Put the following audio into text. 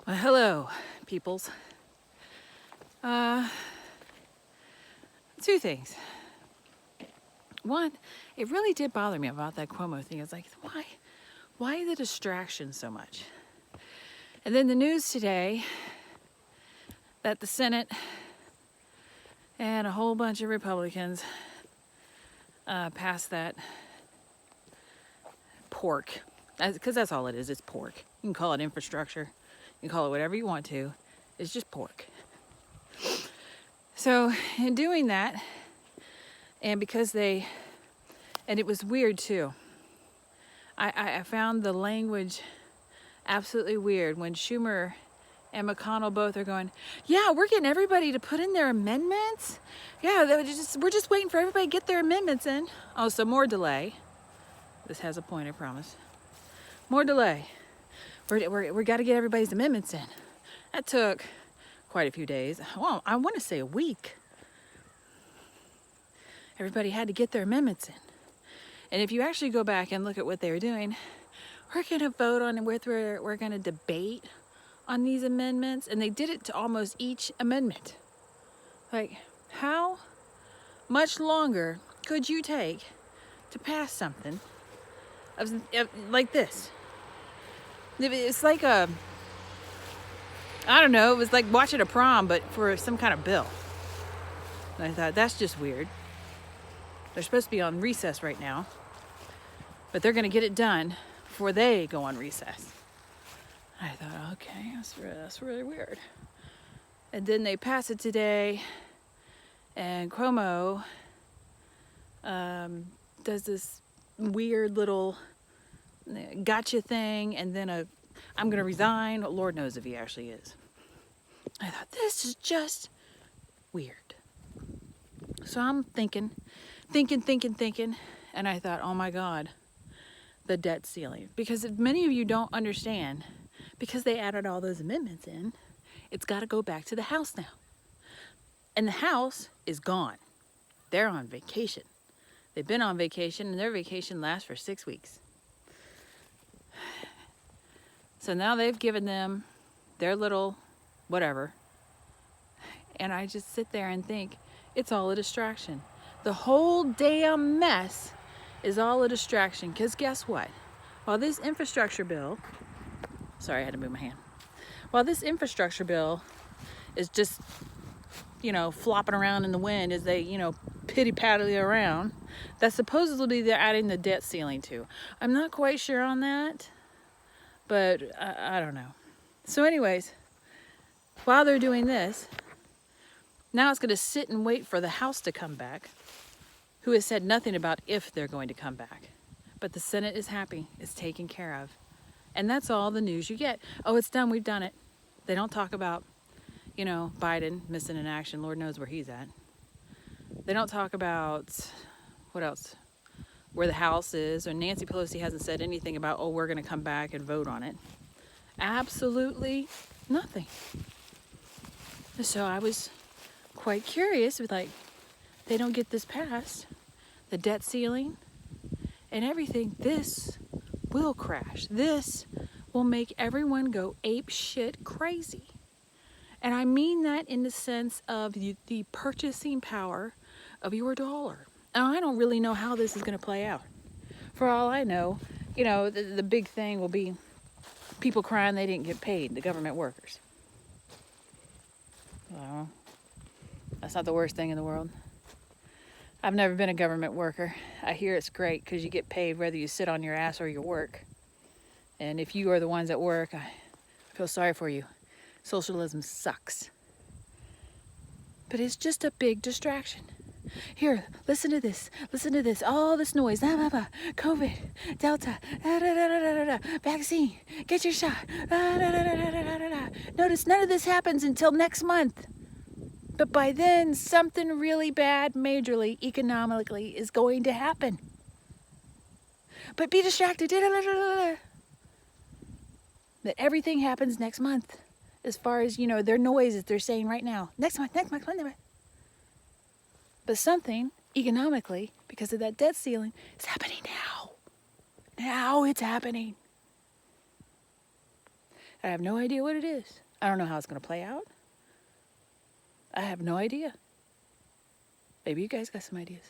Well, hello, peoples. Uh, Two things. One, it really did bother me about that Cuomo thing. It's like, why the distraction so much? And then the news today that the Senate and a whole bunch of Republicans passed that pork, because that's all it is. It's pork. You can call it infrastructure. You can call it whatever you want to. It's just pork. So in doing that, and because and it was weird too. I found the language absolutely weird when Schumer and McConnell both are going, yeah, we're getting everybody to put in their amendments. Yeah, we're just waiting for everybody to get their amendments in. Oh, so more delay. This has a point, I promise. More delay. We got to get everybody's amendments in. That took quite a few days. Well, I want to say a week. Everybody had to get their amendments in. And if you actually go back and look at what they were doing, we're going to vote on whether we're going to debate on these amendments. And they did it to almost each amendment. Like, how much longer could you take to pass something like this? It's like I don't know, it was like watching a prom, but for some kind of bill. And I thought, that's just weird. They're supposed to be on recess right now, but they're going to get it done before they go on recess. I thought, okay, that's really weird. And then they pass it today, and Cuomo does this weird little gotcha thing, and then I'm going to resign. Lord knows if he actually is. I thought, this is just weird. So I'm thinking, and I thought, oh my God, the debt ceiling. Because if many of you don't understand, because they added all those amendments in, it's got to go back to the House now. And the House is gone. They're on vacation. They've been on vacation, and their vacation lasts for 6 weeks. So now they've given them their little whatever. And I just sit there and think, it's all a distraction. The whole damn mess is all a distraction. Because guess what? While this infrastructure bill, sorry, I had to move my hand. While this infrastructure bill is just, flopping around in the wind as they, pity-patty around, that supposedly they're adding the debt ceiling to. I'm not quite sure on that, but I don't know. So anyways, while they're doing this, now it's going to sit and wait for the House to come back, who has said nothing about if they're going to come back. But the Senate is happy. It's taken care of. And that's all the news you get. Oh, it's done. We've done it. They don't talk about, Biden missing in action. Lord knows where he's at. They don't talk about, what else? Where the House is. Or Nancy Pelosi hasn't said anything about, we're going to come back and vote on it. Absolutely nothing. So I was quite curious with they don't get this passed, the debt ceiling and everything, this will crash. This will make everyone go ape shit crazy. And I mean that in the sense of the purchasing power of your dollar. Now, I don't really know how this is going to play out. For all I know, the big thing will be people crying they didn't get paid, the government workers. Well, that's not the worst thing in the world. I've never been a government worker. I hear it's great because you get paid whether you sit on your ass or you work. And if you are the ones at work, I feel sorry for you. Socialism sucks. But it's just a big distraction. Here, listen to this. All this noise. COVID, Delta, vaccine, get your shot. Notice none of this happens until next month. But by then, something really bad, majorly, economically, is going to happen. But be distracted. That everything happens next month. As far as, their noises they're saying right now. Next month. But something, economically, because of that debt ceiling, is happening now. Now it's happening. I have no idea what it is. I don't know how it's going to play out. I have no idea. Maybe you guys got some ideas.